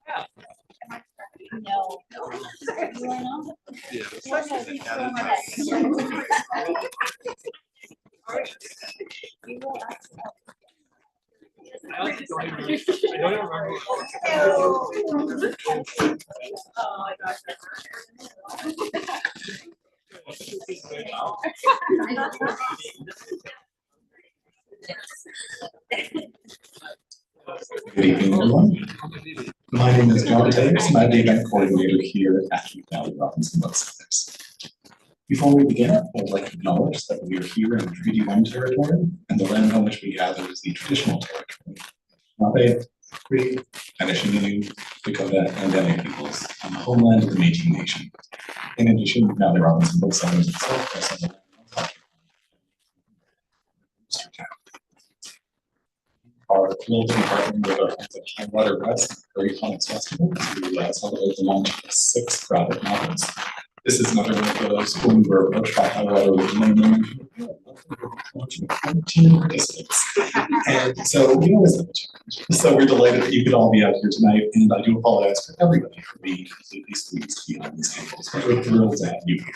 No. I don't remember. Oh my gosh. Good evening, everyone. My name is John Davis, and I'm the event coordinator here at the Robertson Booksellers. Before we begin, I would like to acknowledge that we are here in Treaty 1 territory, and the land on which we gather is the traditional territory. Nape, Cree, Anishinaabe, Dakota, and Dene peoples on the homeland of the Métis Nation. In addition, now the Robertson Booksellers itself are some of are thrilled to be partnering with our friends at HighWater Press and Prairie Comics Festival to celebrate the launch of 6 graphic novels. This is another one of those when we were approached by HighWater with launching 14 participants. And so we always have a challenge. So we're delighted that you could all be out here tonight, and I do apologize for everybody for being completely squeezed behind these tables, but we're thrilled to have you here.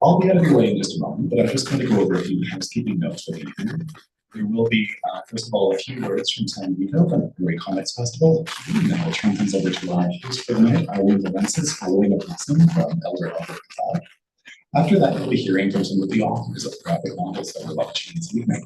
I'll be out of your way in just a moment, but I'm just going to go over a few housekeeping notes with you here. There will be, first of all, a few words from Sonya Ballantyne from the Prairie Comics Festival. And then I'll turn things over to our host for the night, Irene Velentzas, following a lesson from Albert McLeod. After that, we'll be hearing from some of the authors of graphic novels that we're launching this evening.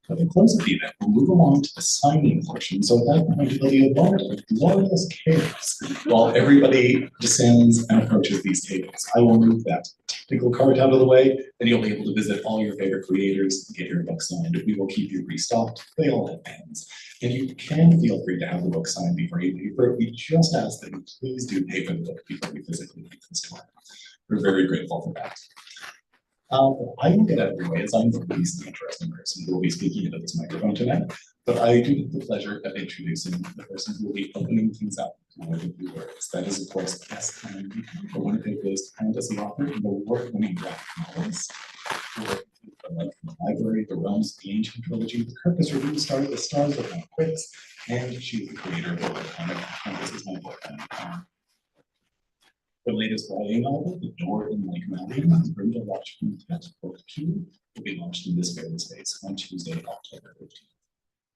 At the close of the event, we'll move along to the signing portion. So at that point, there'll be a moment of glorious chaos while everybody descends and approaches these tables. I will move that technical cart out of the way, and you'll be able to visit all your favorite creators and get your book signed. We will keep you restocked. They all have pens. And you can feel free to have the book signed before you pay for it. We just ask that you please do pay for the book before we physically leave this tour. We're very grateful for that. I will get out of your way as I'm the least interesting person who will be speaking into this microphone tonight, but I do have the pleasure of introducing the person who will be opening things up with a few words. That is, of course, the best kind for Winnipeg-based fantasy author and award-winning graphic novels. Like the Library, The Realms of the Ancient Trilogy, The Kirkus Review Star, The Stars of Mount Quicks, and she's the creator of the comic, and this is my book. The latest YA novel, The Door in Lake Valley, is Brenda Watchman Book 2, will be launched in this very space on Tuesday, October 15th.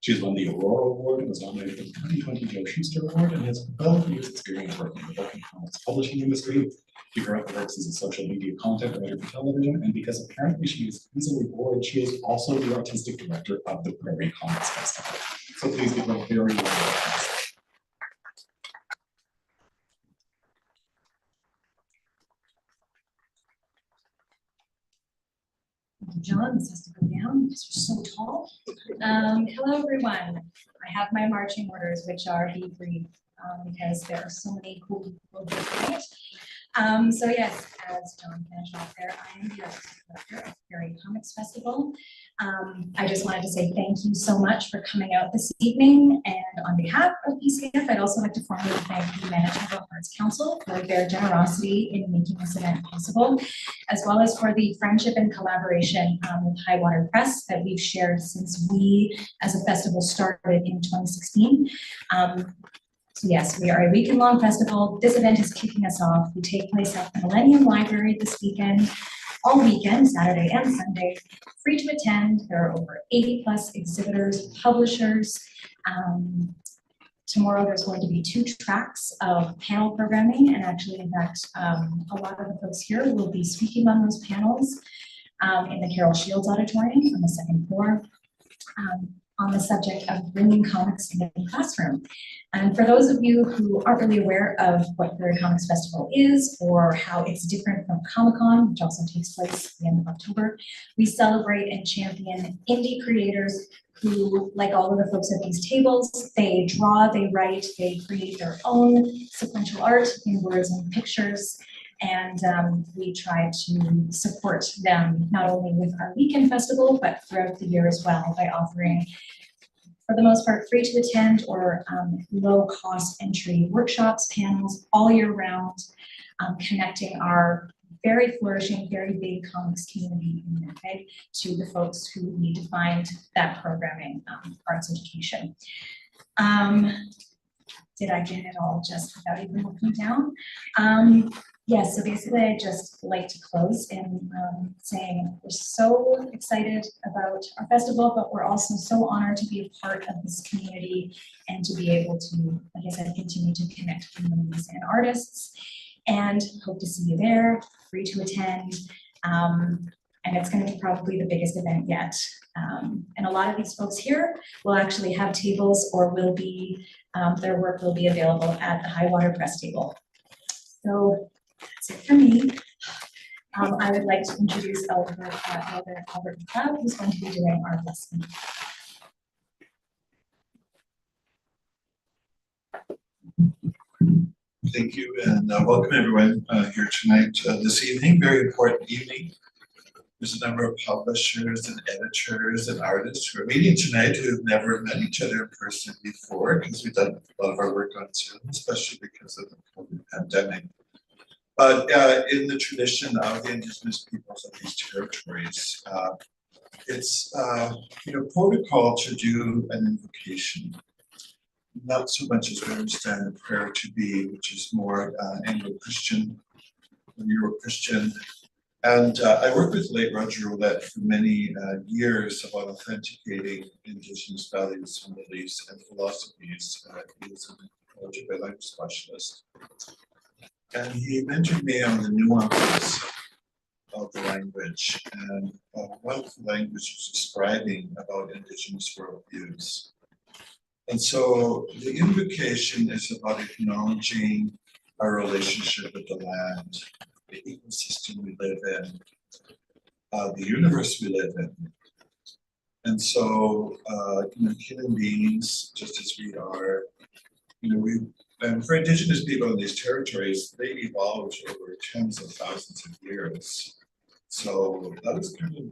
She's won the Aurora Award and was nominated for the 2020 Joe Shuster Award and has 12 years experience working in the book and comics publishing industry. She currently works as a social media content writer for television, and because apparently she is easily bored, she is also the artistic director of the Prairie Comics Festival. So please give her a very warm welcome. John, this has to go down because you're so tall. Hello, everyone. I have my marching orders, which are be brief, because there are so many cool people here tonight. So yes, as John finished off there, I am the artistic director of Prairie Comics Festival. I just wanted to say thank you so much for coming out this evening, and on behalf of PCF, I'd also like to formally thank the Manitoba Arts Council for their generosity in making this event possible, as well as for the friendship and collaboration with HighWater Press that we've shared since we, as a festival, started in 2016. So yes, we are a weekend-long festival. This event is kicking us off. We take place at the Millennium Library this weekend, all weekend, Saturday and Sunday, free to attend. There are over 80+ exhibitors, publishers. Tomorrow there's going to be 2 tracks of panel programming, and actually, in fact, a lot of the folks here will be speaking on those panels in the Carol Shields Auditorium on the 2nd floor. On the subject of bringing comics into the classroom. And for those of you who aren't really aware of what Prairie Comics Festival is or how it's different from Comic-Con, which also takes place at the end of October, we celebrate and champion indie creators who, like all of the folks at these tables, they draw, they write, they create their own sequential art in words and pictures. And we try to support them not only with our weekend festival, but throughout the year as well by offering, for the most part, free to attend or low cost entry workshops, panels all year round, connecting our very flourishing, very big comics community in Winnipeg to the folks who need to find that programming, arts education. did I get it all just without even looking down? Yes, so basically I just like to close in saying we're so excited about our festival, but we're also so honored to be a part of this community and to be able to, like I said, continue to connect communities and artists, and hope to see you there, free to attend. And it's going to be probably the biggest event yet. And a lot of these folks here will actually have tables or will be, their work will be available at the HighWater Press table. So that's it for me. I would like to introduce Albert McLeod, who's going to be doing our blessing. Thank you, and welcome everyone here tonight, this evening, very important evening. There's a number of publishers and editors and artists who are meeting tonight who have never met each other in person before, because we've done a lot of our work on Zoom, especially because of the COVID pandemic. But in the tradition of the Indigenous peoples of these territories, it's protocol to do an invocation. Not so much as we understand the prayer to be, which is more Anglo-Christian, Euro-Christian. And I worked with late Roger Roulette for many years about authenticating Indigenous values and beliefs and philosophies. He was an intelligent language specialist. And he mentored me on the nuances of the language and what the language was describing about Indigenous worldviews. And so the invocation is about acknowledging our relationship with the land, the ecosystem we live in, the universe we live in. And so, human beings, just as we are, and for Indigenous people in these territories, they evolved over tens of thousands of years. So that was kind of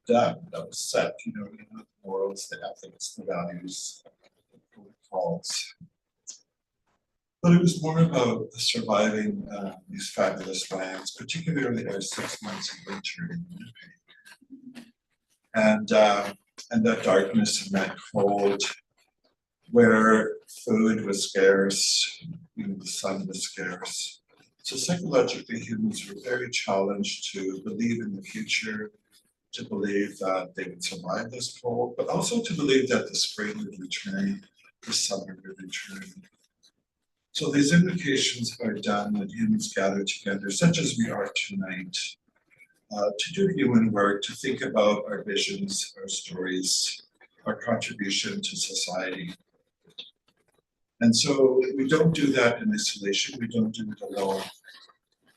done, that was set, the morals, the ethics, the values, the protocols. But it was more about surviving these fabulous lands, particularly our 6 months of winter in Winnipeg. And that darkness and that cold, where food was scarce, the sun was scarce. So psychologically, humans were very challenged to believe in the future, to believe that they would survive this cold, but also to believe that the spring would return, the summer would return. So these invocations are done when humans gather together, such as we are tonight, to do human work, to think about our visions, our stories, our contribution to society. And so we don't do that in isolation, we don't do it alone.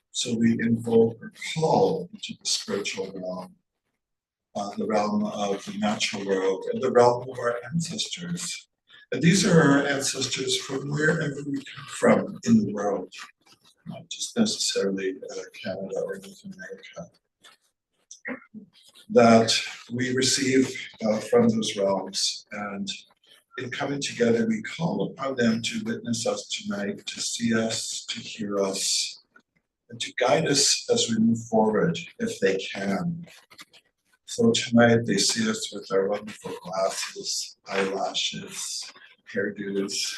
So we invoke or call into the spiritual realm, the realm of the natural world, and the realm of our ancestors. And these are our ancestors from wherever we come from in the world, not just necessarily Canada or North America, that we receive from those realms. And in coming together, we call upon them to witness us tonight, to see us, to hear us, and to guide us as we move forward, if they can. So tonight, they see us with our wonderful glasses, eyelashes, hairdos.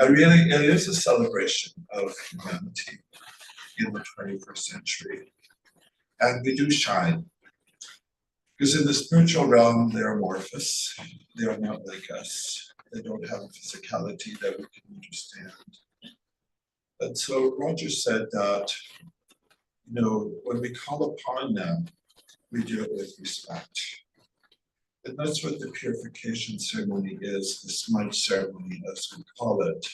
Really, it is a celebration of humanity in the 21st century. And we do shine. Because in the spiritual realm, they are amorphous. They are not like us. They don't have a physicality that we can understand. And so Roger said that, when we call upon them, we do it with respect. And that's what the purification ceremony is, the smudge ceremony, as we call it,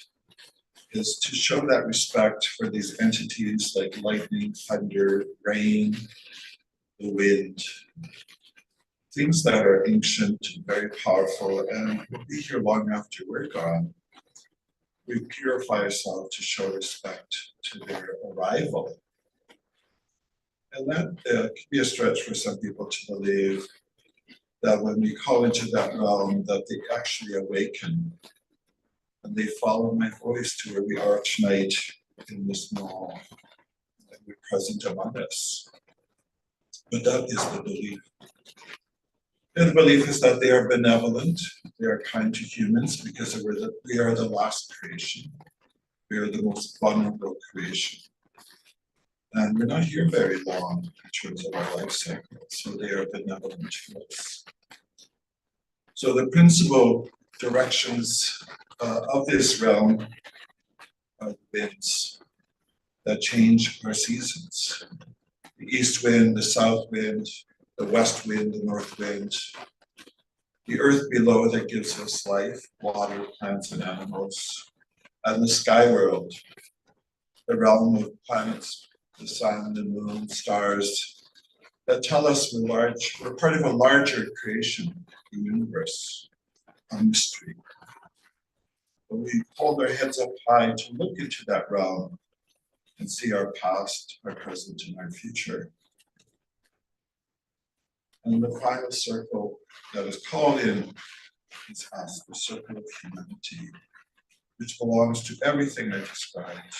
is to show that respect for these entities like lightning, thunder, rain, the wind, things that are ancient and very powerful and will be here long after we're gone. We purify ourselves to show respect to their arrival. And that can be a stretch for some people to believe that when we call into that realm, that they actually awaken and they follow my voice to where we are tonight in this mall, and we're present among us. But that is the belief. The belief is that they are benevolent, they are kind to humans because we are the last creation. We are the most vulnerable creation. And we're not here very long in terms of our life cycle, so they are benevolent to us. So the principal directions of this realm are winds that change our seasons. The east wind, the south wind, the west wind, the north wind, the earth below that gives us life, water, plants, and animals, and the sky world, the realm of planets, the sun, the moon, stars, that tell us we're part of a larger creation, the universe, a mystery. When we hold our heads up high to look into that realm and see our past, our present, and our future. And the final circle that is called in is us, the circle of humanity, which belongs to everything I described.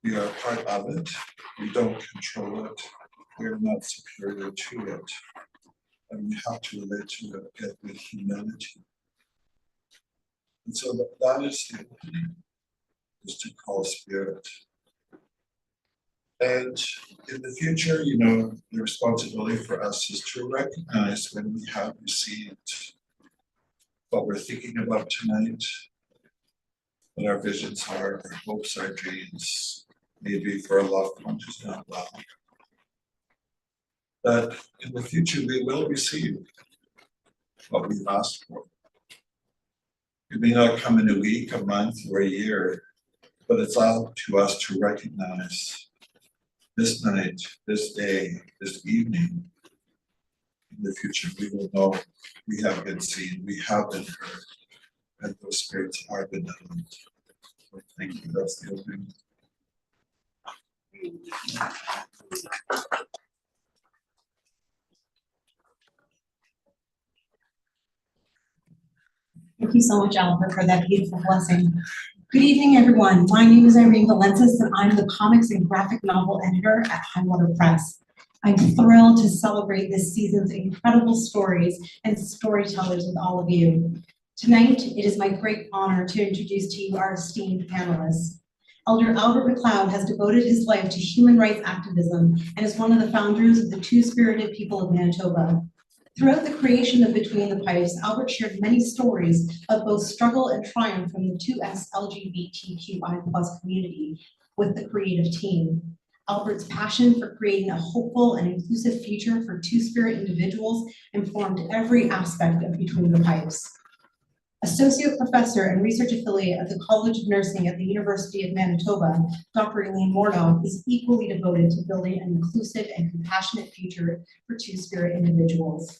We are part of it, we don't control it, we are not superior to it, and we have to relate to it with humanity. And so that is the opening, is to call spirit. And in the future, you know, the responsibility for us is to recognize when we have received what we're thinking about tonight, what our visions are, our hopes, our dreams, maybe for a loved one who's not well. That in the future we will receive what we've asked for. It may not come in a week, a month, or a year, but it's up to us to recognize this night, this day, this evening. In the future, we will know we have been seen, we have been heard, and those spirits are benevolent. So thank you, that's the opening. Thank you so much, Albert, for that beautiful blessing. Good evening, everyone. My name is Irene Velentzas, and I'm the comics and graphic novel editor at HighWater Press. I'm thrilled to celebrate this season's incredible stories and storytellers with all of you. Tonight, it is my great honor to introduce to you our esteemed panelists. Elder Albert McLeod has devoted his life to human rights activism and is one of the founders of the Two-Spirited People of Manitoba. Throughout the creation of Between the Pipes, Albert shared many stories of both struggle and triumph from the 2S LGBTQI+ community with the creative team. Albert's passion for creating a hopeful and inclusive future for Two-Spirit individuals informed every aspect of Between the Pipes. Associate Professor and Research Affiliate at the College of Nursing at the University of Manitoba, Dr. Elaine Mordoch is equally devoted to building an inclusive and compassionate future for Two-Spirit individuals.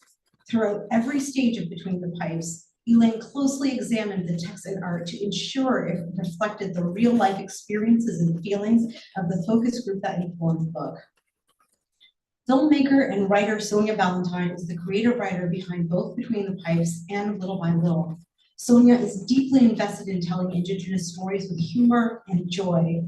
Throughout every stage of Between the Pipes, Elaine closely examined the text and art to ensure it reflected the real-life experiences and feelings of the focus group that informed the book. Filmmaker and writer Sonya Ballantyne is the creative writer behind both Between the Pipes and Little by Little. Sonya is deeply invested in telling Indigenous stories with humor and joy.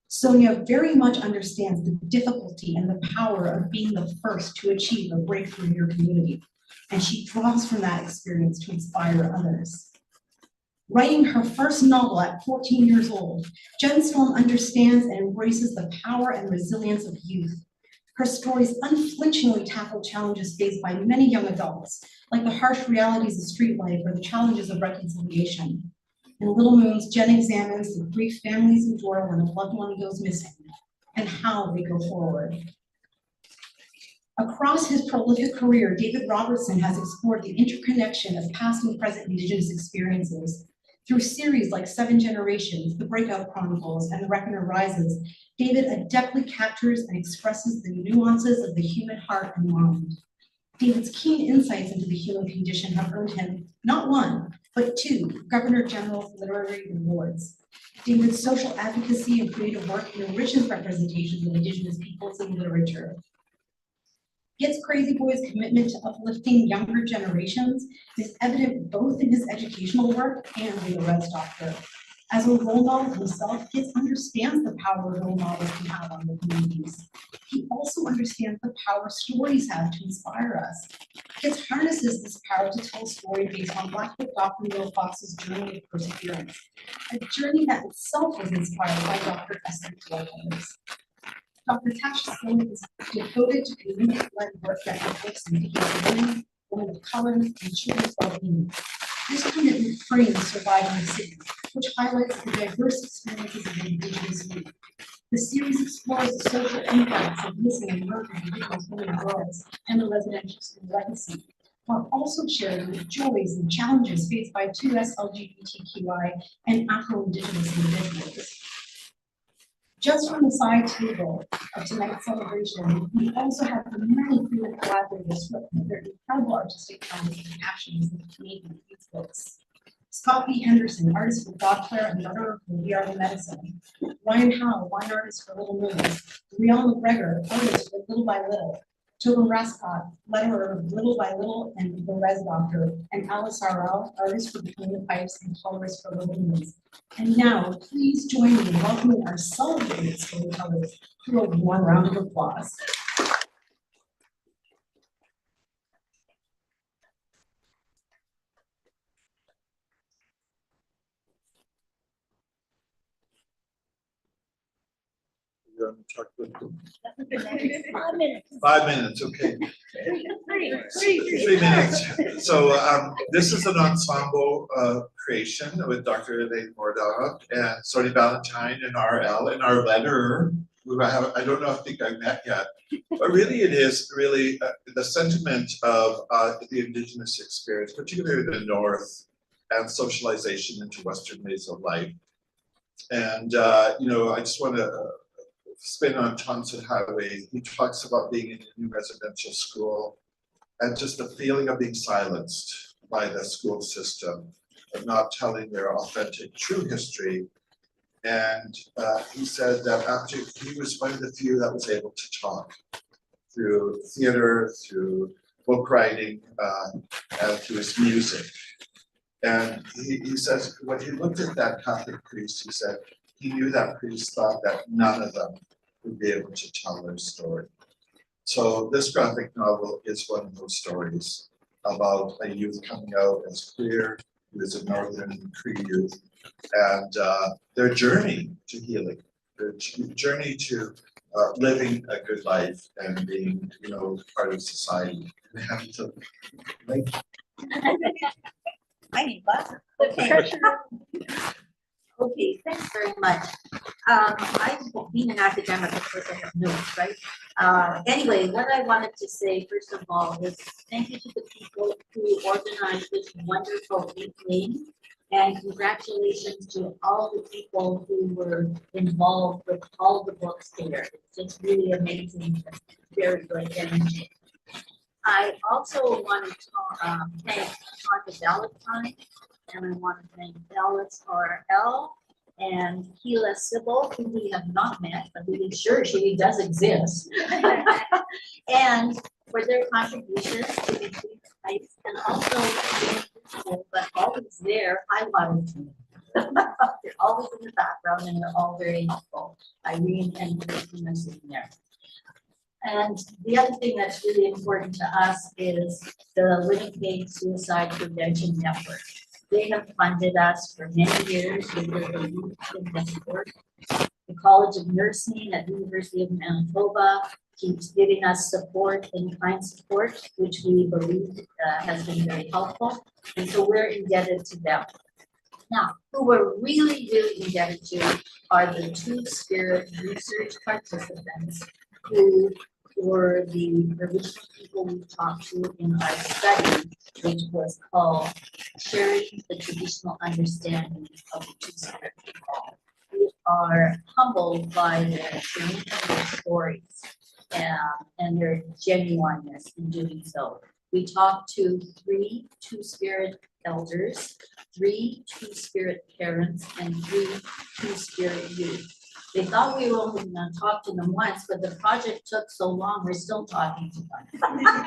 Sonya very much understands the difficulty and the power of being the first to achieve a breakthrough in your community, and she draws from that experience to inspire others. Writing her first novel at 14 years old, Jen Storm understands and embraces the power and resilience of youth. Her stories unflinchingly tackle challenges faced by many young adults, like the harsh realities of street life or the challenges of reconciliation. In Little Moons, Jen examines the grief families endure when a loved one goes missing and how they go forward. Across his prolific career, David Robertson has explored the interconnection of past and present Indigenous experiences. Through series like 7 Generations, The Breakout Chronicles, and The Reckoner Rises, David adeptly captures and expresses the nuances of the human heart and mind. David's keen insights into the human condition have earned him not 1, but 2 Governor General's literary awards. David's social advocacy and creative work enriches representations of Indigenous peoples in literature. Gitz Crazyboy's commitment to uplifting younger generations is evident both in his educational work and in the Rez Doctor. As a role model himself, Gitz understands the power role models we have on the communities. He also understands the power stories have to inspire us. Gitz harnesses this power to tell a story based on Blackfoot Dr. Will Fox's journey of perseverance, a journey that itself was inspired by Dr. Esther Dwellers. Dr. Tasha Spillett is devoted to community-led work that reflects Indigenous women of color, and children's well-being. This commitment frames Surviving the City, which highlights the diverse experiences of Indigenous youth. The series explores the social impacts of missing and murdered Indigenous women and girls and the residential school legacy, while also sharing the joys and challenges faced by 2S LGBTQI and Afro-Indigenous individuals. Just from the side table of tonight's celebration, we also have the many frequent collaborators with their incredible artistic talents and passions in Canadian youth books. Scott B. Henderson, artist for God Clare and letterer for We Are the Medicine. Ryan Howe, wine artist for Little Moons. Rhael McGregor, artist for Little by Little. Toben Racicot, letterer of Little by Little and the Rez Doctor. And Alice Rhael, artist for Between the Pipes and colorist for Little Moons. And now, please join me in welcoming our celebrated storytellers through a warm round of applause. You're gonna talk with them. 5 minutes. 5 minutes, okay. 3 minutes. So this is an ensemble creation with Dr. Elaine Mordoch and Sonya Ballantyne and RL and our letterer, who I don't know if I've met yet. But really it is really the sentiment of the Indigenous experience, particularly the North, and socialization into Western ways of life. And you know, I just want to spin on Thompson Highway. He talks about being in a new residential school and just the feeling of being silenced by the school system, of not telling their authentic, true history. And he said that after he was one of the few that was able to talk through theater, through book writing, and through his music. And he says, when he looked at that Catholic priest, he said, he knew that priest thought that none of them would be able to tell their story. So this graphic novel is one of those stories about a youth coming out as queer, who is a Northern Cree youth, and their journey to healing, their journey to living a good life and being, you know, part of society. And having to, like, I need glasses. Okay, thanks very much. I've been an academic, of course I have notes, right? Anyway, what I wanted to say, first of all, is thank you to the people who organized this wonderful evening. And congratulations to all the people who were involved with all the books there. It's just really amazing, very good energy. I also want to thank Sonya Ballantyne, and I want to thank Alice RL and Keela Sybil, who we have not met, but we're sure she does exist. And for their contributions to the Between the Pipes, and also, but always there, HighWater Press. They're always in the background and they're all very helpful. Irene and Christina sitting there. And the other thing that's really important to us is the Winnipeg Suicide Prevention Network. They have funded us for many years. We were the youth in this work. The College of Nursing at the University of Manitoba keeps giving us support, in-kind support, which we believe has been very helpful. And so we're indebted to them. Now, who we're really, really indebted to are the Two-Spirit research participants who were the original people we talked to in our study, which was called Sharing the Traditional Understanding of the Two-Spirit People. We are humbled by their sharing of their stories and their genuineness in doing so. We talked to 3 Two-Spirit elders, 3 Two-Spirit parents, and 3 Two-Spirit youth. They thought we were only going to talk to them once, but the project took so long, we're still talking to them.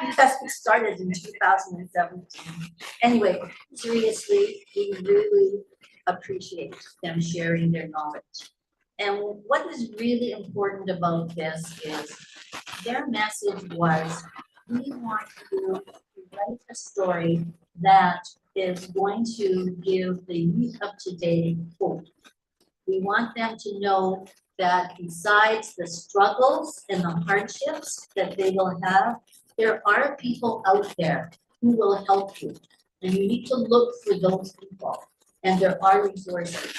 Because we started in 2017. Anyway, seriously, we really appreciate them sharing their knowledge. And what is really important about this is their message was, we want you to write a story that is going to give the youth of today hope. We want them to know that besides the struggles and the hardships that they will have, there are people out there who will help you. And you need to look for those people. And there are resources.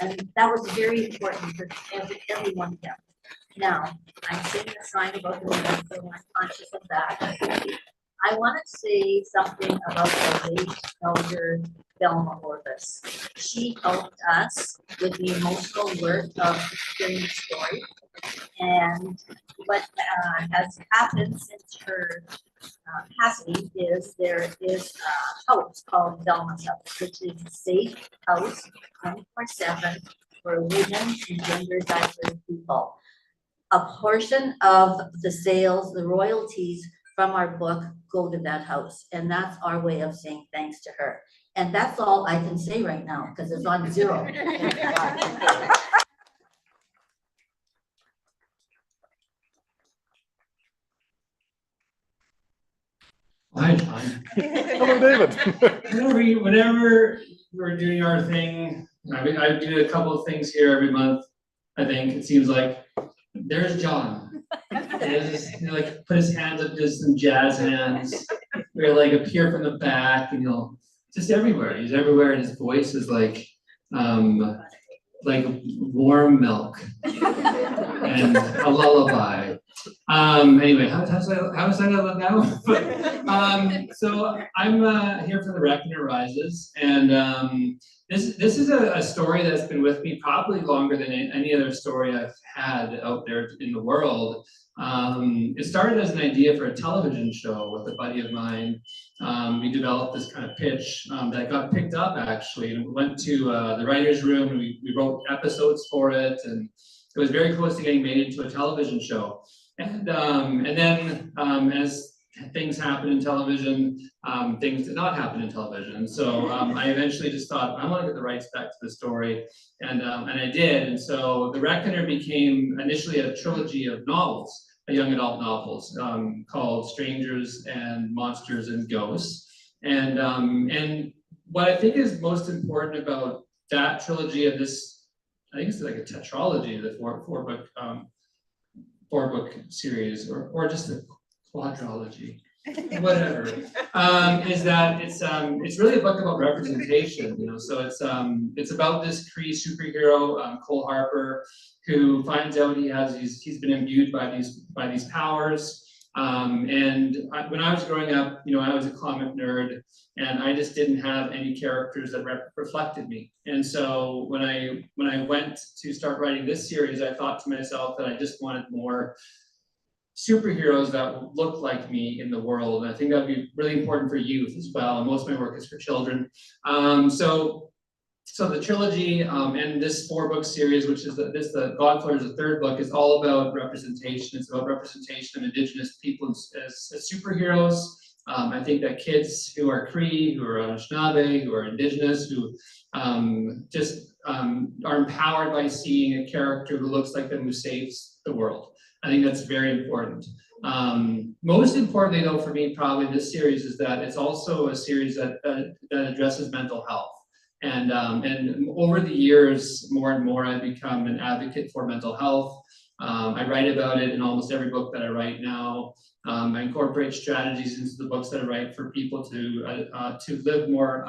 And that was very important for everyone here. Now, I'm saying a sign about the women, so I'm conscious of that. I want to say something about the late elder Thelma Orvis. She helped us with the emotional work of sharing the story. And what has happened since her passing is there is a house called Thelma's House, which is a safe house 24/7 for women and gender diverse people. A portion of the sales, the royalties from our book go to that house. And that's our way of saying thanks to her. And that's all I can say right now because it's on zero. Hi, John. Hello, David. Whenever we're doing our thing, I do a couple of things here every month. I think it seems like there's John. He'll like put his hands up, just some jazz hands. He'll like appear from the back, and he'll just everywhere. He's everywhere, and his voice is like warm milk and a lullaby. Anyway, how does that look now? But, so I'm here for the Reckoner Rises, and this is a story that's been with me probably longer than any other story I've had out there in the world. It started as an idea for a television show with a buddy of mine. We developed this kind of pitch that got picked up actually, and we went to the writer's room, and we wrote episodes for it, and it was very close to getting made into a television show. And then as things happen in television, things did not happen in television. So I eventually just thought, I want to get the rights back to the story, and I did. And so The Reckoner became initially a trilogy of novels, young adult novels, called Strangers and Monsters and Ghosts. And what I think is most important about that trilogy of this, I think it's like a tetralogy, the four book series, or just a quadrology, whatever, is that it's really a book about representation, you know. So it's about this Cree superhero, Cole Harper, who finds out he's been imbued by these powers. And when I was growing up, you know, I was a comic nerd, and I just didn't have any characters that reflected me. And so when I went to start writing this series, I thought to myself that I just wanted more superheroes that look like me in the world. And I think that would be really important for youth as well. And most of my work is for children. So the trilogy and this 4-book series, which is the Godfather is the 3rd book, is all about representation. It's about representation of Indigenous people as superheroes. I think that kids who are Cree, who are Anishinaabe, who are Indigenous, who are empowered by seeing a character who looks like them, who saves the world. I think that's very important. Most importantly, though, for me, probably this series is that it's also a series that addresses mental health. And over the years, more and more, I've become an advocate for mental health. I write about it in almost every book that I write now. I incorporate strategies into the books that I write for people to live more,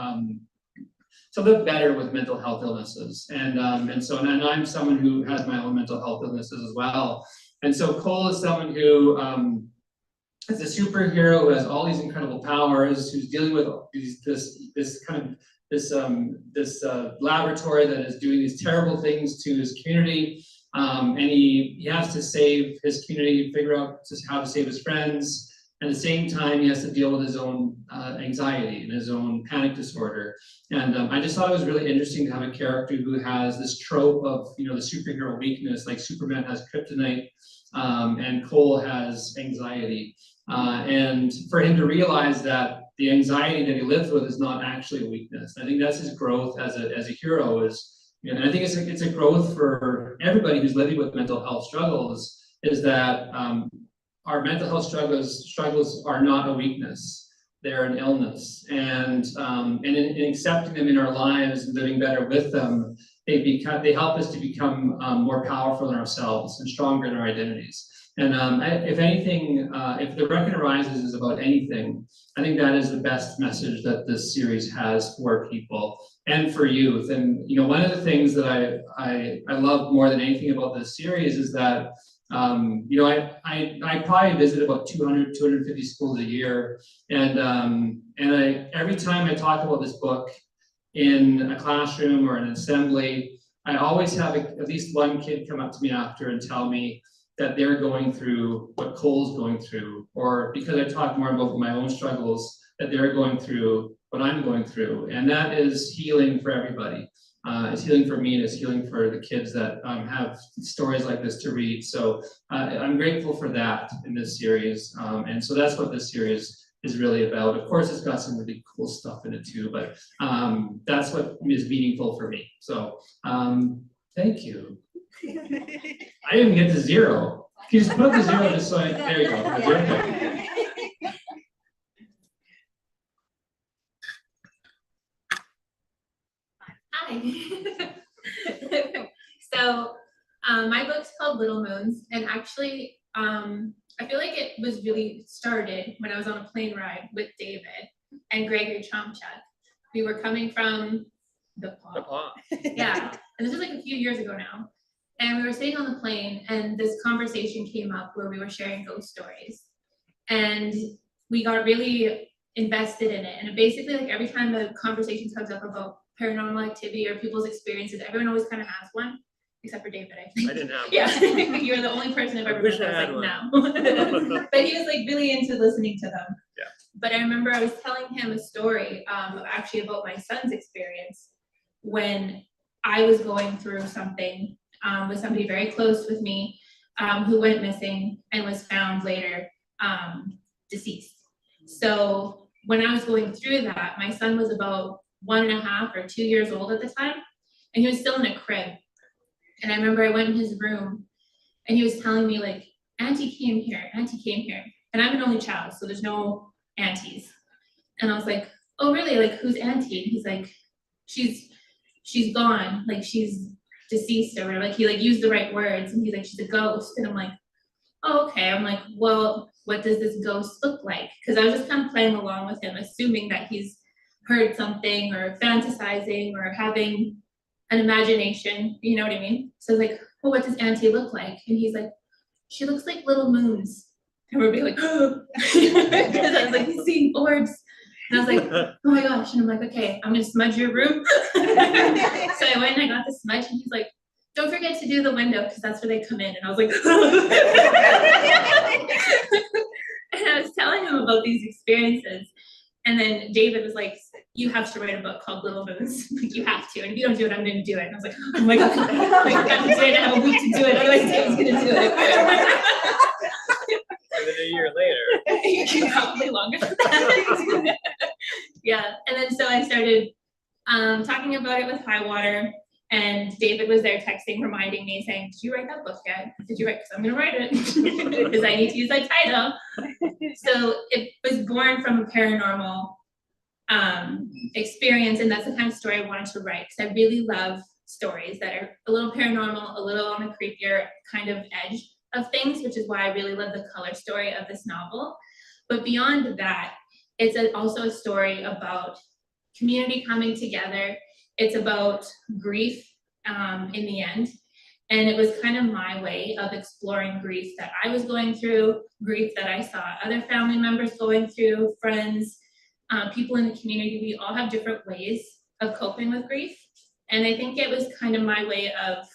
to live better with mental health illnesses. And I'm someone who has my own mental health illnesses as well. And so Cole is someone who is a superhero who has all these incredible powers, who's dealing with this laboratory that is doing these terrible things to his community. And he has to save his community, figure out how to save his friends. At the same time, he has to deal with his own anxiety and his own panic disorder. And I just thought it was really interesting to have a character who has this trope of, you know, the superhero weakness, like Superman has kryptonite, and Cole has anxiety. And for him to realize that the anxiety that he lives with is not actually a weakness. I think that's his growth as a hero is, and I think it's a growth for everybody who's living with mental health struggles, is that our mental health struggles are not a weakness. They're an illness, and in accepting them in our lives and living better with them, they help us to become more powerful in ourselves and stronger in our identities. And if anything, if The Reckoner Rises is about anything, I think that is the best message that this series has for people and for youth. And one of the things that I love more than anything about this series is that I probably visit about 250 schools a year, and every time I talk about this book in a classroom or an assembly, I always have at least one kid come up to me after and tell me that they're going through what Cole's going through, or because I talk more about my own struggles, that they're going through what I'm going through. And that is healing for everybody. It's healing for me, and it's healing for the kids that have stories like this to read. So I'm grateful for that in this series. And so that's what this series is really about. Of course, it's got some really cool stuff in it too, but that's what is meaningful for me. So thank you. I didn't get to 0. Can you just put the 0 just so there you go. Hi. So my book's called Little Moons, and actually I feel like it was really started when I was on a plane ride with David and Gregory Chomchuk. We were coming from the Paw. Yeah, and this was like a few years ago now. And we were sitting on the plane, and this conversation came up where we were sharing ghost stories. And we got really invested in it. And basically, like every time the conversation comes up about paranormal activity or people's experiences, everyone always kind of has one, except for David, I think. I didn't have one. Yeah, you're the only person I've ever met that's like, no. But he was like really into listening to them. Yeah. But I remember I was telling him a story actually about my son's experience when I was going through something with somebody very close with me who went missing and was found later deceased. So when I was going through that, my son was about 1.5 or 2 years old at the time, and he was still in a crib. And I remember I went in his room, and he was telling me like, Auntie came here, and I'm an only child, so there's no aunties. And I was like, oh really, like who's Auntie? And he's like, she's gone, like she's deceased or whatever. Like he like used the right words, and he's like, she's a ghost. And I'm like, oh okay. I'm like, well, what does this ghost look like? Because I was just kind of playing along with him, assuming that he's heard something or fantasizing or having an imagination, you know what I mean? So I was like, well, what does Auntie look like? And he's like, she looks like little moons. And we're being like, oh, because I was like seeing orbs. And I was like, oh my gosh. And I'm like, okay, I'm gonna smudge your room. So I went and I got the smudge, and he's like, don't forget to do the window, because that's where they come in. And I was like, and I was telling him about these experiences. And then David was like, you have to write a book called Little Moons. Like, you have to. And if you don't do it, I'm going to do it. And I was like, oh my God. Like, I'm excited to have a week to do it. Otherwise, David's going to do it. And then a year later. Probably longer than that. Yeah. And then so I started talking about it with HighWater. And David was there texting, reminding me, saying, did you write that book yet? Did you write? Because I'm going to write it. Because I need to use that title. So it was born from a paranormal experience, and that's the kind of story I wanted to write, because I really love stories that are a little paranormal, a little on the creepier kind of edge of things, which is why I really love the color story of this novel. But beyond that, it's also a story about community coming together. It's about grief in the end. And it was kind of my way of exploring grief that I was going through, grief that I saw other family members going through, friends, people in the community. We all have different ways of coping with grief. And I think it was kind of my way of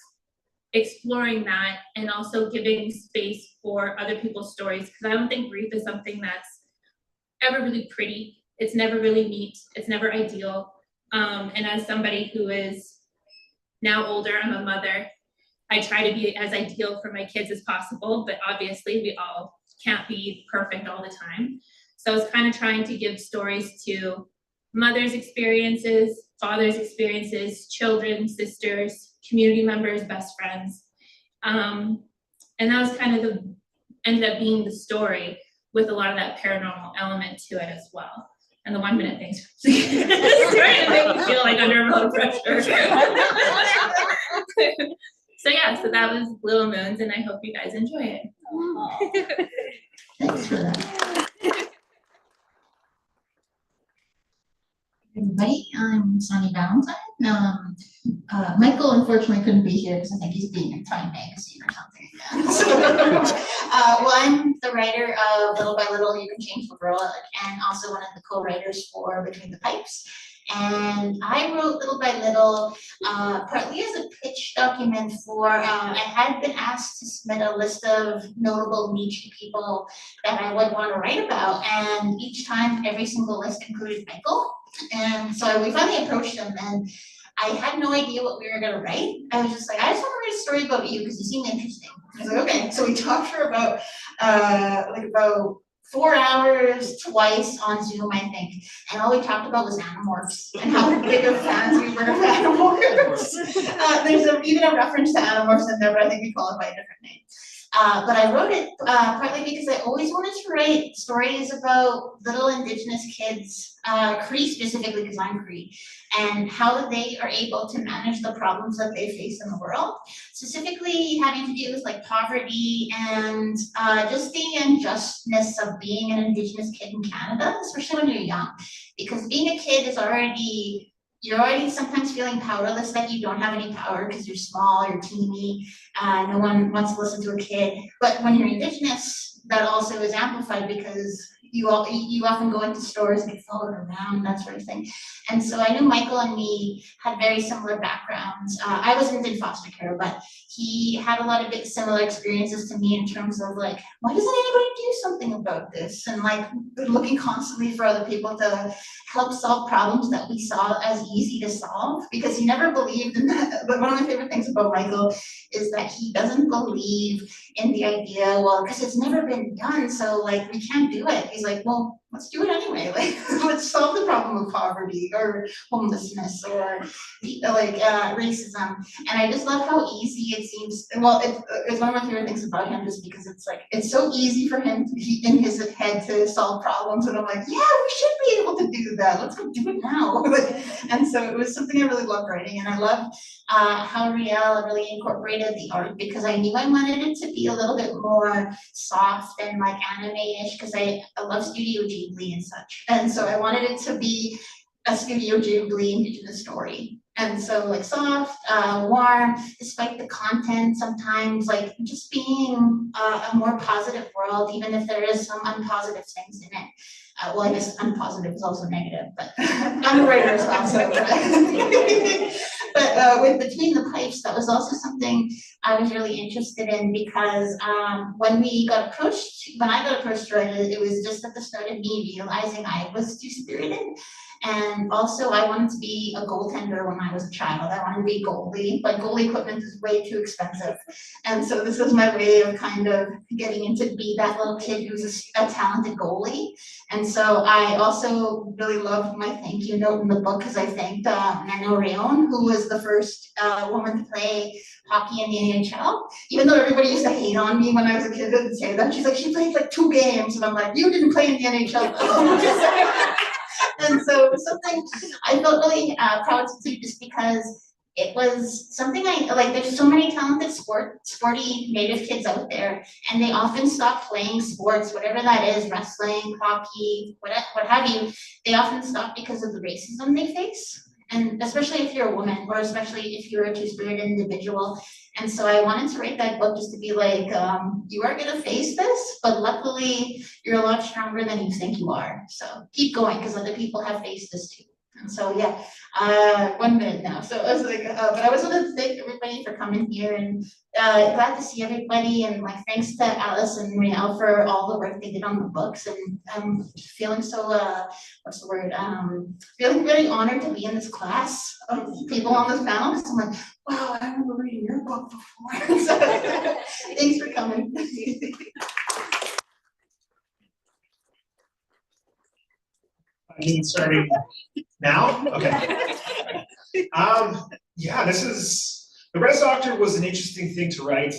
exploring that, and also giving space for other people's stories, because I don't think grief is something that's ever really pretty. It's never really neat. It's never ideal. And as somebody who is now older, I'm a mother, I try to be as ideal for my kids as possible, but obviously we all can't be perfect all the time. So I was kind of trying to give stories to mothers' experiences, fathers' experiences, children, sisters, community members, best friends. And that was kind of ended up being the story with a lot of that paranormal element to it as well. And the 1 minute things starting to make me feel like under a lot of pressure. So yeah, so that was Little Moons, and I hope you guys enjoy it. Thanks for that. Everybody, I'm Sonya Ballantyne. Michael unfortunately couldn't be here because I think he's being in Time magazine or something. Well, I'm the writer of Little by Little, You Can Change the World, and also one of the co-writers for Between the Pipes. And I wrote Little by Little partly as a pitch document for, I had been asked to submit a list of notable niche people that I would want to write about. And each time, every single list included Michael. And so we finally approached him, and I had no idea what we were going to write. I was just like, I just want to write a story about you because you seem interesting. I was like, okay. So we talked for about 4 hours twice on Zoom, I think. And all we talked about was Animorphs and how big of fans we were of Animorphs. There's even a reference to Animorphs in there, but I think we call it by a different name. But I wrote it partly because I always wanted to write stories about little Indigenous kids, Cree specifically because I'm Cree, and how they are able to manage the problems that they face in the world, specifically having to do with like poverty and just the injustice of being an Indigenous kid in Canada, especially when you're young, because being a kid is you're already sometimes feeling powerless, that you don't have any power because you're small, you're teeny, no one wants to listen to a kid. But when you're Indigenous, that also is amplified because you often go into stores and get followed around, that sort of thing. And so I knew Michael and me had very similar backgrounds. I wasn't in foster care, but he had a lot of similar experiences to me in terms of like, why doesn't anybody do something about this? And like looking constantly for other people to help solve problems that we saw as easy to solve, because he never believed in that. But one of my favorite things about Michael is that he doesn't believe in the idea, well, because it's never been done, so like we can't do it. He's like, well, let's do it anyway. Like, let's solve the problem of poverty or homelessness or like racism. And I just love how easy it seems. Well, it's one of my favorite things about him, just because it's like it's so easy for him to be in his head to solve problems. And I'm like, yeah, we should be able to do that. Let's go do it now. And so it was something I really loved writing, and I loved how Rhael really incorporated the art, because I knew I wanted it to be a little bit more soft and like anime-ish, because I love Studio Ghibli and such. And so I wanted it to be a Studio Ghibli Indigenous story. And so like soft, warm, despite the content sometimes like just being a more positive world, even if there is some unpositive things in it. Well, I guess unpositive is also negative, but I'm a writer as well, so. But with Between the Pipes, that was also something I was really interested in, because when I got approached to write it, it was just at the start of me realizing I was two-spirited. And also I wanted to be a goaltender when I was a child. I wanted to be a goalie, but goalie equipment is way too expensive. And so this was my way of kind of getting into be that little kid who's a talented goalie. And so I also really loved my thank you note in the book, because I thanked Nano Rayon, who was the first woman to play hockey in the NHL. Even though everybody used to hate on me when I was a kid and say that, she's like, she played like 2 games. And I'm like, you didn't play in the NHL. And so it was something I felt really proud to do, just because it was something there's so many talented sporty Native kids out there, and they often stop playing sports, whatever that is, wrestling, hockey, what have you. They often stop because of the racism they face. And especially if you're a woman, or especially if you're a two-spirited individual. And so I wanted to write that book just to be like, you are gonna face this, but luckily you're a lot stronger than you think you are. So keep going, because other people have faced this too. And so yeah, 1 minute now. So I was like, but I was want to thank everybody for coming here, and glad to see everybody, and like thanks to Alice and Rhael for all the work they did on the books. And I'm feeling so what's the word? Feeling very honored to be in this class of people on this panel, because I'm like, wow, I remember reading your book before. So thanks for coming. meeting starting now? Okay. Yeah, the Rez Doctor was an interesting thing to write.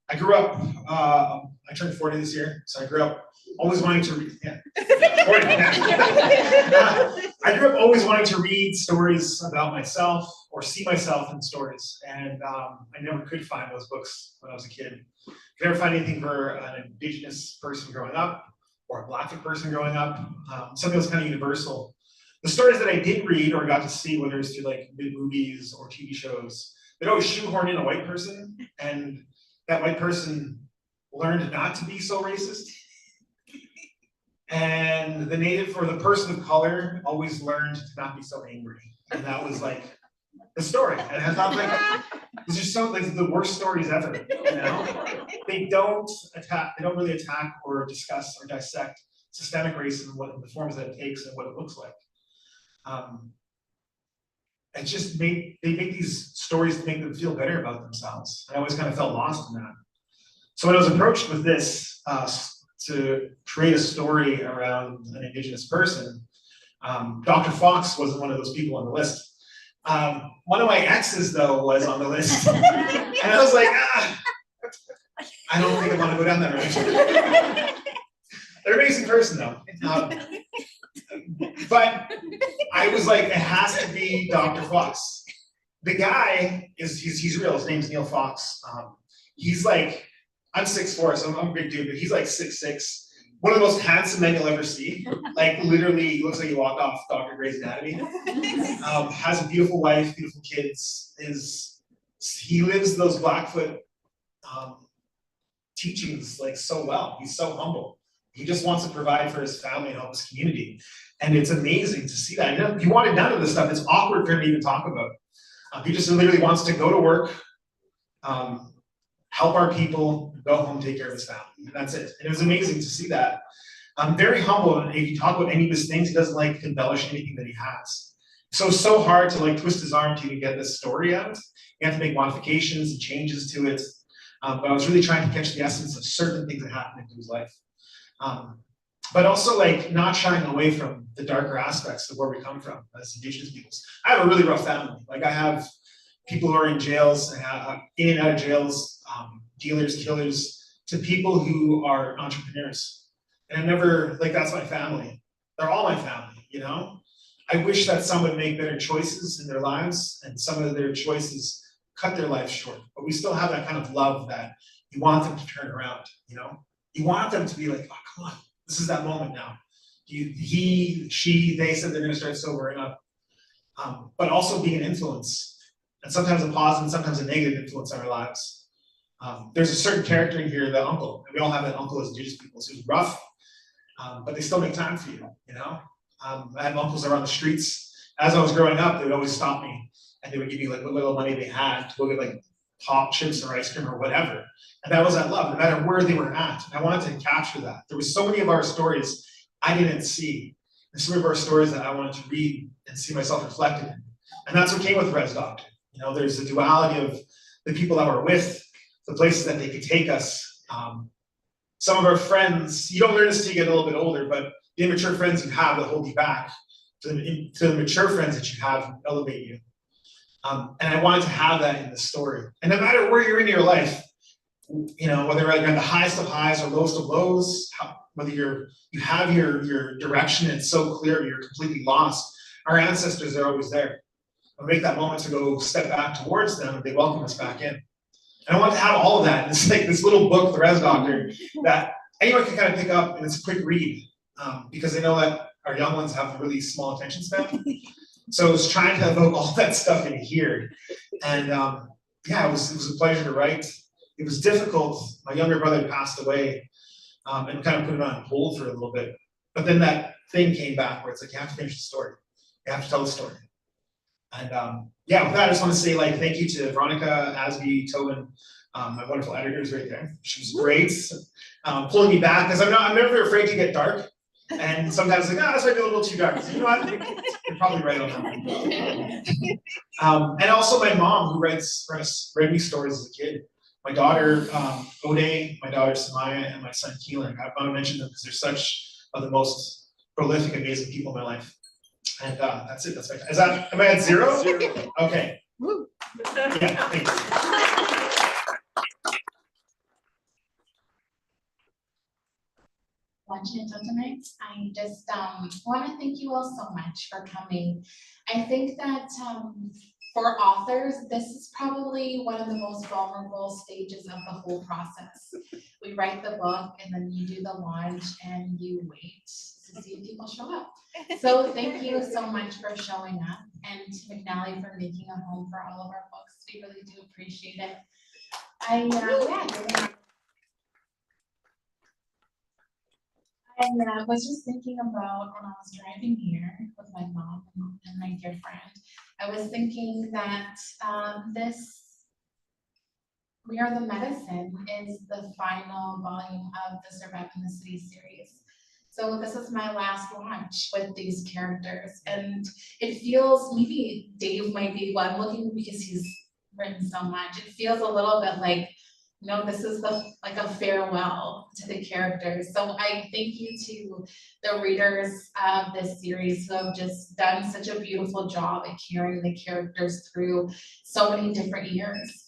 I grew up, I turned 40 this year, so I grew up always wanting to read, 40, I grew up always wanting to read stories about myself or see myself in stories, and I never could find those books when I was a kid. Could never find anything for an Indigenous person growing up or a Black person growing up, something that was kind of universal. The stories that I did read or got to see, whether it's through like movies or TV shows, they'd always shoehorn in a white person, and that white person learned not to be so racist. And the native or the person of color always learned to not be so angry. And that was like the story. And I thought like, these are so like the worst stories ever, you know? They don't really attack or discuss or dissect systemic racism, what the forms that it takes and what it looks like. It just they make these stories to make them feel better about themselves. I always kind of felt lost in that. So when I was approached with this, to create a story around an Indigenous person, Dr. Fox wasn't one of those people on the list. One of my exes, though, was on the list. And I was like, I don't think I want to go down that road. They're an amazing person, though. But I was like, it has to be Dr. Fox. The guy he's real. His name's Neil Fox. He's like, I'm 6'4", so I'm a big dude, but he's like 6'6". One of the most handsome men you'll ever see. Like literally, he looks like he walked off Dr. Grey's Anatomy. Has a beautiful wife, beautiful kids. He lives those Blackfoot teachings like so well. He's so humble. He just wants to provide for his family and help his community. And it's amazing to see that. And he wanted none of this stuff. It's awkward for him to even talk about. He just literally wants to go to work, help our people, go home, take care of his family. And that's it. And it was amazing to see that. Very humble. And if you talk about any of his things, he doesn't like to embellish anything that he has. So it's so hard to like twist his arm to even get this story out. You have to make modifications and changes to it. But I was really trying to catch the essence of certain things that happened in his life. But also like not shying away from the darker aspects of where we come from as Indigenous peoples. I have a really rough family. Like I have people who are in jails, in and out of jails, dealers, killers, to people who are entrepreneurs. And I've never, like that's my family. They're all my family, you know? I wish that some would make better choices in their lives and some of their choices cut their life short. But we still have that kind of love that you want them to turn around, you know? You want them to be like, oh, come on, this is that moment now. He, she, they said they're gonna start sobering up. But also being an influence, and sometimes a positive and sometimes a negative influence on our lives. There's a certain character in here, the uncle, and we all have that uncle as Indigenous people, so he's rough, but they still make time for you, you know? I have uncles around the streets. As I was growing up, they would always stop me, and they would give me like what little money they had to go get like pop, chips, or ice cream or whatever. And that was that love, no matter where they were at. And I wanted to capture that. There was so many of our stories I didn't see. And some of our stories that I wanted to read and see myself reflected in. And that's what came with Rez Doctor. You know, there's a duality of the people that we're with, the places that they could take us. Some of our friends, you don't learn this until you get a little bit older, but the immature friends you have that hold you back, to the mature friends that you have elevate you. And I wanted to have that in the story. And no matter where you're in your life, you know, whether you're at the highest of highs or lowest of lows, whether you have your direction and it's so clear you're completely lost, our ancestors are always there. We'll make that moment to go step back towards them and they welcome us back in. And I want to have all of that. It's like this little book, The Rez Doctor, that anyone can kind of pick up and it's a quick read because they know that our young ones have a really small attention span. So I was trying to evoke all that stuff in here. And yeah, it was a pleasure to write. It was difficult. My younger brother passed away and kind of put it on hold for a little bit. But then that thing came back where it's like, you have to finish the story. You have to tell the story. And yeah, with that, I just want to say like, thank you to Veronica, Asby, Toben, my wonderful editors right there. She was great, pulling me back because I'm never afraid to get dark. And sometimes like, this might be a little too dark. So, you know what? You're probably right on that. And also my mom who read me stories as a kid. My daughter, Ode, my daughter Samaya, and my son Keelan. I want to mention them because they're such of the most prolific, amazing people in my life. And that's it. That's my. Is that? Am I at 0? 0. Okay. Woo. Yeah. Thanks. Watching it tonight, I just want to thank you all so much for coming. I think that for authors, this is probably one of the most vulnerable stages of the whole process. We write the book and then you do the launch and you wait to see if people show up. So thank you so much for showing up, and to McNally for making a home for all of our books. We really do appreciate it. I was just thinking about when I was driving here with my mom and my dear friend. I was thinking that We Are the Medicine is the final volume of the Surviving the City series. So this is my last launch with these characters, and it feels, maybe Dave might be what I'm looking, because he's written so much. It feels a little bit like, you know, this is like a farewell to the characters. So I thank you to the readers of this series who have just done such a beautiful job at carrying the characters through so many different years.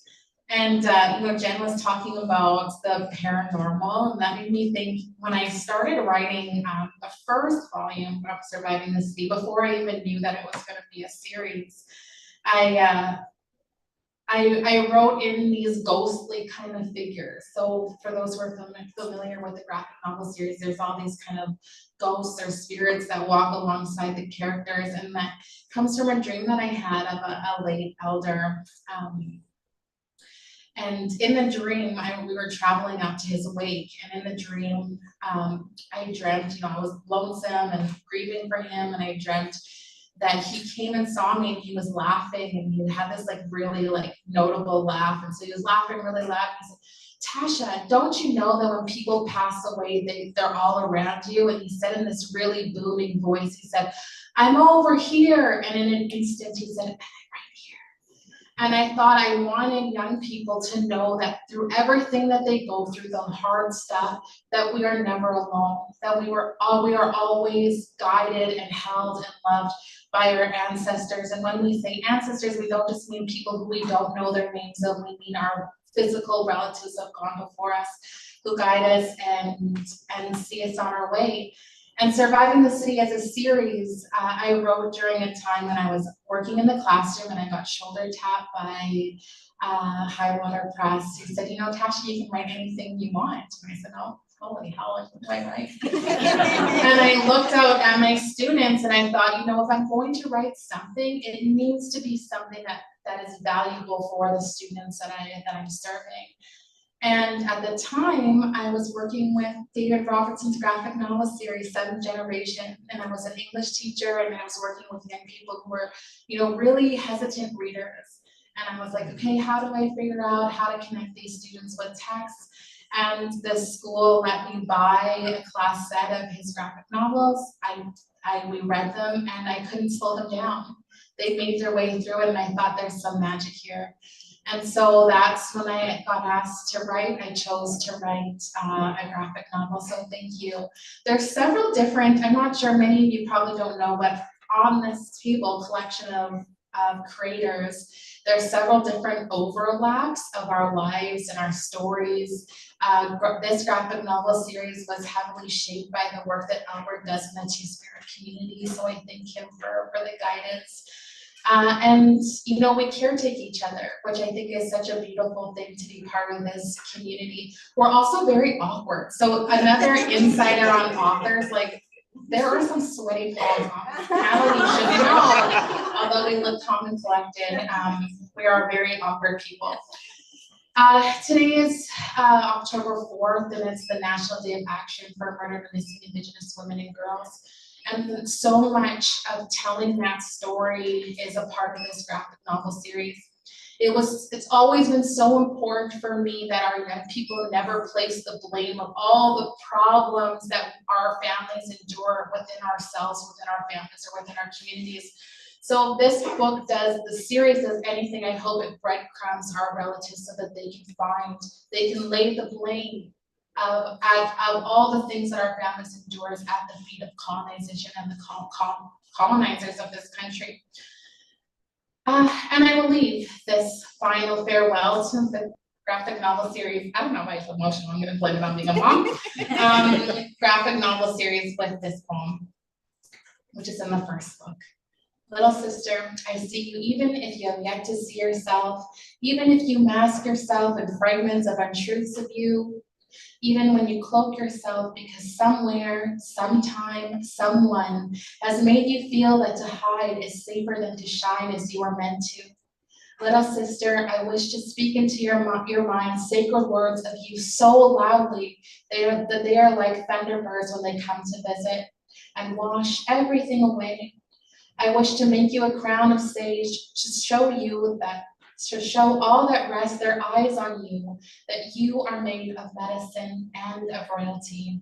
And you know, Jen was talking about the paranormal, and that made me think, when I started writing the first volume of Surviving the City, before I even knew that it was going to be a series, I wrote in these ghostly kind of figures. So for those who are familiar with the graphic novel series, there's all these kind of ghosts or spirits that walk alongside the characters, and that comes from a dream that I had of a late elder. And in the dream, we were traveling out to his wake, and in the dream, I dreamt, you know, I was lonesome and grieving for him, and I dreamt that he came and saw me, and he was laughing, and he had this like really like notable laugh, and so he was laughing really loud. He said, "Tasha, don't you know that when people pass away, they're all around you?" And he said in this really booming voice, he said, "I'm over here," and in an instant he said, "Right here." And I thought I wanted young people to know that through everything that they go through, the hard stuff, that we are never alone, that we are always guided and held and loved by our ancestors. And when we say ancestors, we don't just mean people who we don't know their names of, we mean our physical relatives who have gone before us, who guide us and see us on our way. And Surviving the City as a series, I wrote during a time when I was working in the classroom, and I got shoulder tapped by HighWater Press. He said, "You know, Tasha, you can write anything you want." And I said, "Oh, holy hell, what do I write?" And I looked out at my students and I thought, you know, if I'm going to write something, it needs to be something that is valuable for the students that I'm serving. And at the time, I was working with David Robertson's graphic novel series, 7th Generation, and I was an English teacher, and I was working with young people who were, you know, really hesitant readers. And I was like, okay, how do I figure out how to connect these students with text? And the school let me buy a class set of his graphic novels. We read them, and I couldn't slow them down. They made their way through it, and I thought there's some magic here. And so that's when I got asked to write. I chose to write a graphic novel, so thank you. There's several different, I'm not sure, many of you probably don't know, but on this table collection of creators, there's several different overlaps of our lives and our stories. This graphic novel series was heavily shaped by the work that Albert does in the Two-Spirit community, so I thank him for the guidance. And, you know, we caretake each other, which I think is such a beautiful thing to be part of this community. We're also very awkward. So another insider on authors, like, there are some sweaty palms on the panel, you should know. Although we look calm and collected, we are very awkward people. Today is October 4th, and it's the National Day of Action for Murdered and Missing Indigenous Women and Girls. And so much of telling that story is a part of this graphic novel series. It's always been so important for me that our young people never place the blame of all the problems that our families endure within ourselves, within our families, or within our communities. So this book the series does anything, I hope it breadcrumbs our relatives so that they can lay the blame of all the things that our families endures at the feet of colonization and the colonizers of this country. And I will leave this final farewell to the graphic novel series. I don't know why I feel emotional, I'm gonna blame it on being a mom. Graphic novel series with this poem, which is in the first book. Little sister, I see you even if you have yet to see yourself, even if you mask yourself in fragments of untruths of you, even when you cloak yourself because somewhere, sometime, someone has made you feel that to hide is safer than to shine as you are meant to. Little sister, I wish to speak into your mind sacred words of you so loudly that they are like thunderbirds when they come to visit and wash everything away. I wish to make you a crown of sage to show you that, to show all that rest their eyes on you, that you are made of medicine and of royalty.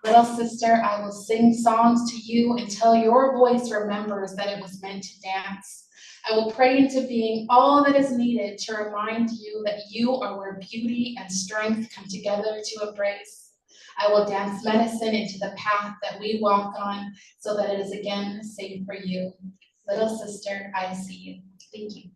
Little sister, I will sing songs to you until your voice remembers that it was meant to dance. I will pray into being all that is needed to remind you that you are where beauty and strength come together to embrace. I will dance medicine into the path that we walk on so that it is again safe for you. Little sister, I see you. Thank you.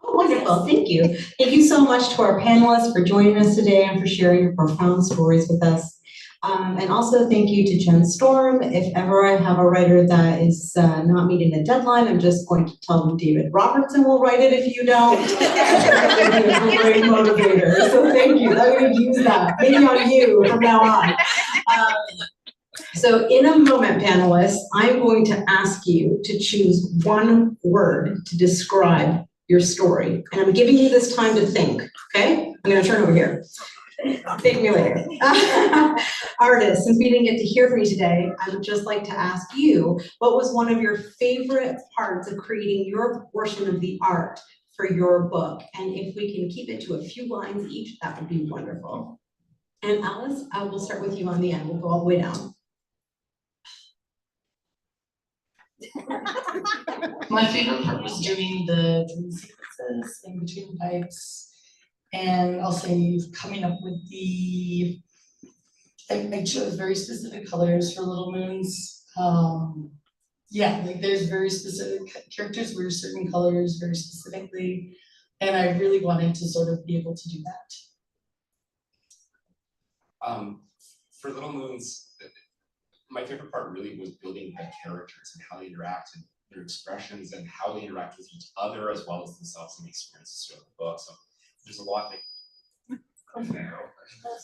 Oh, wonderful, thank you. Thank you so much to our panelists for joining us today and for sharing your profound stories with us. And also thank you to Jen Storm. If ever I have a writer that is not meeting the deadline, I'm just going to tell them David Robertson will write it if you don't. It's a great motivator, so thank you. I'm going to use that, maybe on you from now on. So in a moment, panelists, I'm going to ask you to choose one word to describe your story. And I'm giving you this time to think, okay? I'm going to turn over here. Thank me later. Artists, since we didn't get to hear from you today, I would just like to ask you, what was one of your favorite parts of creating your portion of the art for your book? And if we can keep it to a few lines each, that would be wonderful. And Alice, I will start with you on the end. We'll go all the way down. My favorite part was doing the dream sequences in between pipes, and also coming up with the, I chose very specific colors for Little Moons. Yeah, like there's very specific characters wear certain colors very specifically, and I really wanted to sort of be able to do that. For Little Moons, my favorite part really was building the characters and how they interact and their expressions and how they interact with each other as well as themselves and the experiences throughout the book. So there's a lot that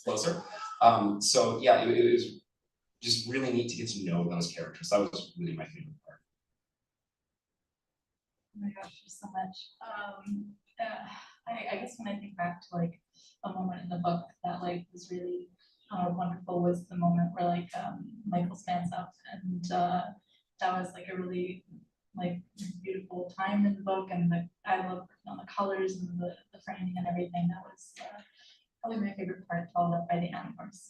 closer. So yeah, it was just really neat to get to know those characters. That was really my favorite part. Oh my gosh, there's so much. I guess when I think back to like a moment in the book that like was really wonderful was the moment where like Michael stands up, and that was like a really like beautiful time in the book, and I love working on the colors and the framing and everything. That was probably my favorite part, followed up by the animals.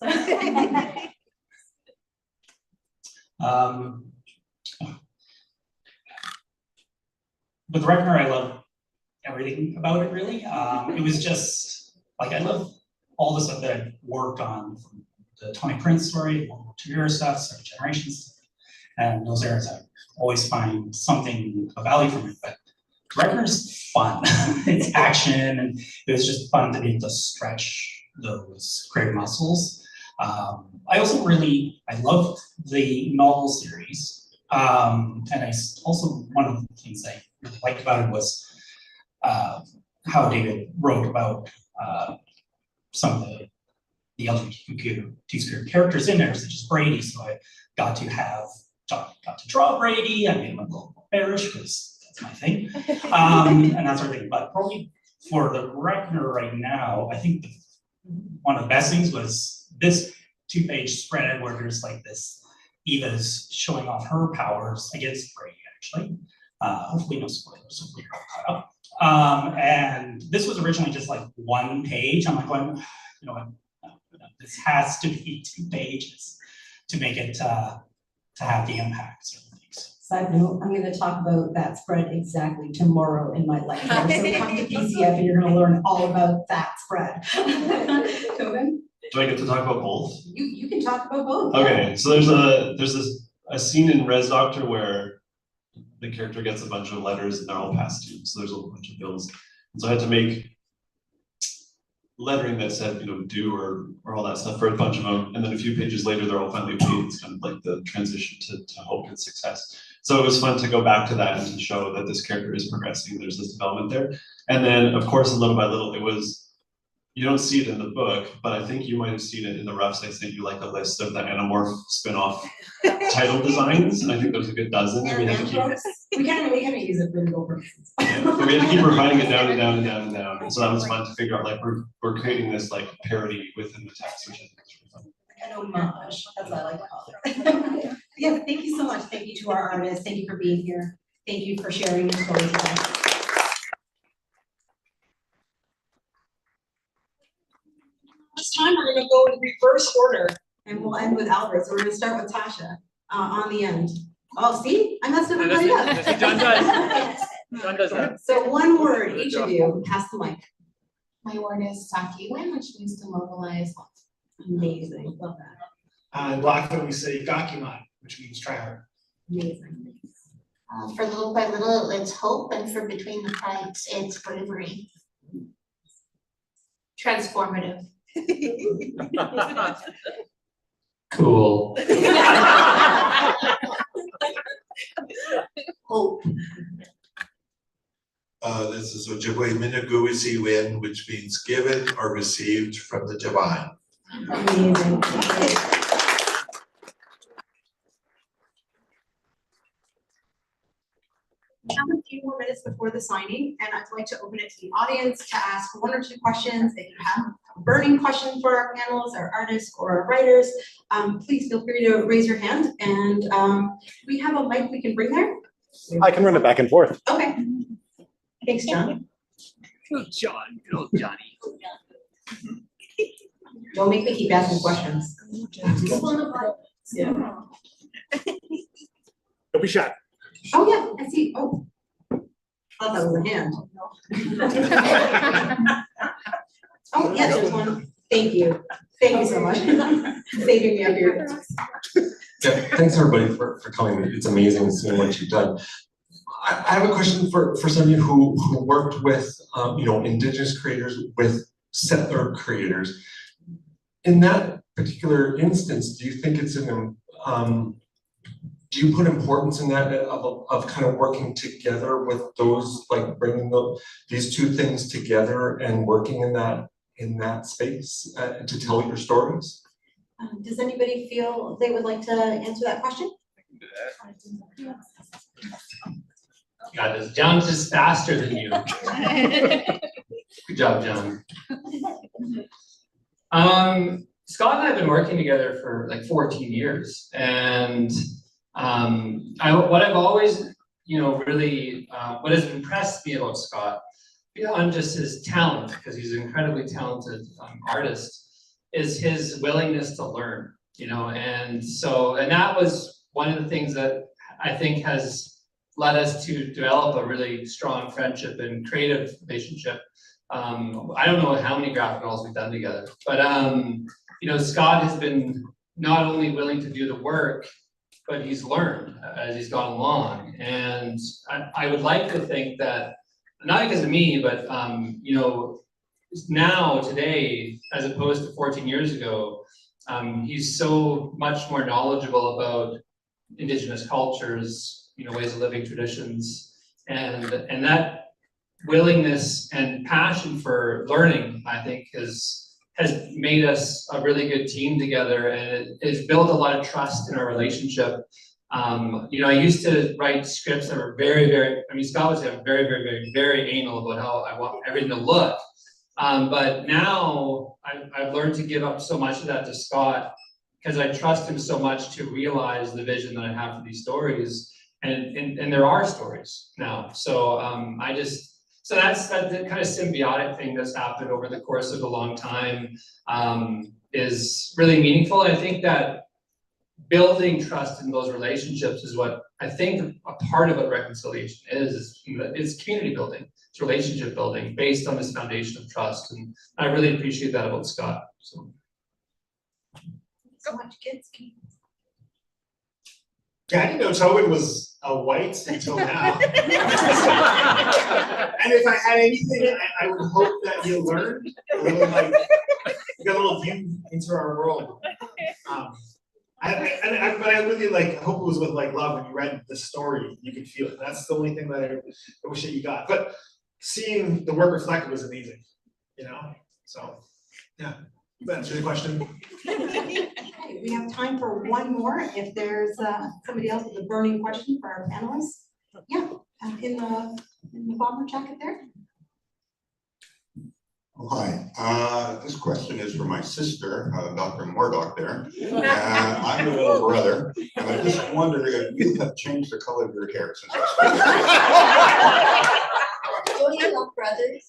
With Reckoner, I love everything about it really. It was just like I love all the stuff that I've worked on, from the Tony Prince story, World War II era stuff, Second Generation stuff, and those eras I always find something of value from it. But Reckoner's fun. It's action, and it was just fun to be able to stretch those creative muscles. I also I loved the novel series, and I also, one of the things I really liked about it was how David wrote about some of the LGBTQ characters in there, such as Brady. So I got to draw Brady. I made him a little bearish because that's my thing, and that sort of thing. But probably for the Reckoner right now, I think one of the best things was this 2-page spread where there's like this, Eva's showing off her powers against Brady, actually. Hopefully no spoilers, hopefully you're all caught up. And this was originally just like 1 page. I'm like going, you know what, no, this has to be 2 pages to make it to have the impact. Sort of thing. So Side note, I'm gonna talk about that spread exactly tomorrow in my lecture. So come to PCF and you're gonna learn all about that spread. Toben? Do I get to talk about both? You can talk about both. Okay, so there's a scene in Rez Doctor where the character gets a bunch of letters and they're all passed to him. So there's a bunch of bills. And so I had to make lettering that said, you know, do or all that stuff for a bunch of them. And then a few pages later, they're all finally paid. It's kind of like the transition to hope and success. So it was fun to go back to that and to show that this character is progressing. There's this development there. And then, of course, little by little, it was, you don't see it in the book, but I think you might have seen it in the roughs. I sent you like a list of the Animorph spin-off title designs, and I think there's a good dozen. And we had to keep We can't use it for legal purposes. but we had to keep refining it down and down and down and down. And so that was fun to figure out, like, we're creating this like parody within the text, which I think is really fun. An homage, as I like to call it. Yeah, thank you so much. Thank you to our artists. Thank you for being here. Thank you for sharing your stories with us. This time we're gonna go in reverse order and we'll end with Albert. So we're gonna start with Tasha on the end. Oh, see, I messed everybody up. That's what John does. John does that. So one word, each of you, pass the mic. My word is Sakiwin, which means to mobilize love. Amazing, love that. In Blackfoot, we say Gakiman, which means try hard. Amazing. For little by little, it's hope, and for between the cracks, it's bravery. Transformative. Cool. Hope. This is Ojibwe Minagui Win, which means given or received from the divine. Amazing. We have a few more minutes before the signing, and I'd like to open it to the audience to ask one or two questions. If you have a burning question for our panelists, our artists, or our writers, please feel free to raise your hand. And we have a mic we can bring there. I can run it back and forth. Okay. Thanks, John. Good John, good old Johnny. Don't make me keep asking questions. Yeah. Don't be shy. Oh, yeah, I see. Oh, thought that was a hand. Oh, yes, there's one. Thank you. Thank you so much. Saving me up here. Yeah, thanks everybody for coming. It's amazing seeing what you've done. I have a question for somebody who worked with you know, Indigenous creators with settler creators. In that particular instance, do you think it's an do you put importance in that of kind of working together with those, like bringing these two things together and working in that space to tell your stories? Does anybody feel they would like to answer that question? God, this John's just faster than you. Good job, John. Scott and I have been working together for like 14 years, and what I've always, you know, really, what has impressed me about Scott, beyond just his talent, because he's an incredibly talented artist, is his willingness to learn, you know, and that was one of the things that I think has led us to develop a really strong friendship and creative relationship. I don't know how many graphic novels we've done together, but you know, Scott has been not only willing to do the work, but he's learned as he's gone along. And I would like to think that, not because of me, but you know, now, today, as opposed to 14 years ago, he's so much more knowledgeable about Indigenous cultures, you know, ways of living, traditions, and that willingness and passion for learning, I think, has made us a really good team together, and it's built a lot of trust in our relationship. You know, I used to write scripts that were very, I mean, Scott was very anal about how I want everything to look. But now I've learned to give up so much of that to Scott, because I trust him so much to realize the vision that I have for these stories, and there are stories now. So so that's that kind of symbiotic thing that's happened over the course of a long time is really meaningful. I think that building trust in those relationships is what I think a part of what reconciliation is community building, it's relationship building based on this foundation of trust. And I really appreciate that about Scott, so. So much kids. Yeah, I didn't know Toben was a white until now. And if I had anything, I would hope that you learned a little, like, get a little view into our world. But I really like, I hope it was with like love when you read the story, you could feel it. That's the only thing that I wish that you got. But seeing the work reflected was amazing, you know? So, yeah, that answers the question. Okay, we have time for one more. If there's somebody else with a burning question for our panelists. Yeah, in the bomber jacket there. Oh, hi, this question is for my sister, Dr. Mordoch there. I'm the little brother, and I just wonder if you have changed the color of your hair since I Don't you love brothers?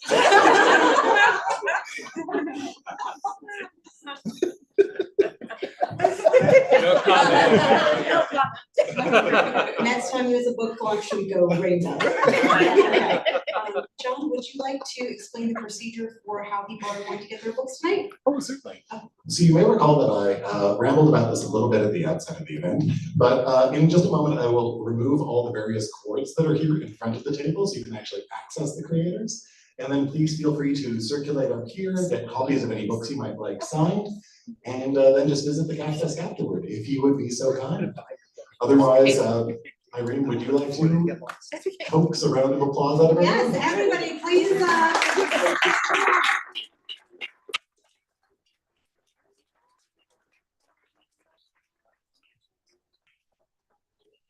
No comment. Next time there's a book launch, we go rainbow. Okay. John, would you like to explain the procedure for how people are going to get their books tonight? Oh, certainly. So you may recall that I rambled about this a little bit at the outset of the event, but in just a moment, I will remove all the various cords that are here in front of the table so you can actually access the creators. And then please feel free to circulate up here, get copies of any books you might like signed, and then just visit the cash desk afterward, if you would be so kind. Otherwise, Irene, would you like to coax a round of applause out of everyone? Yes, everybody, please.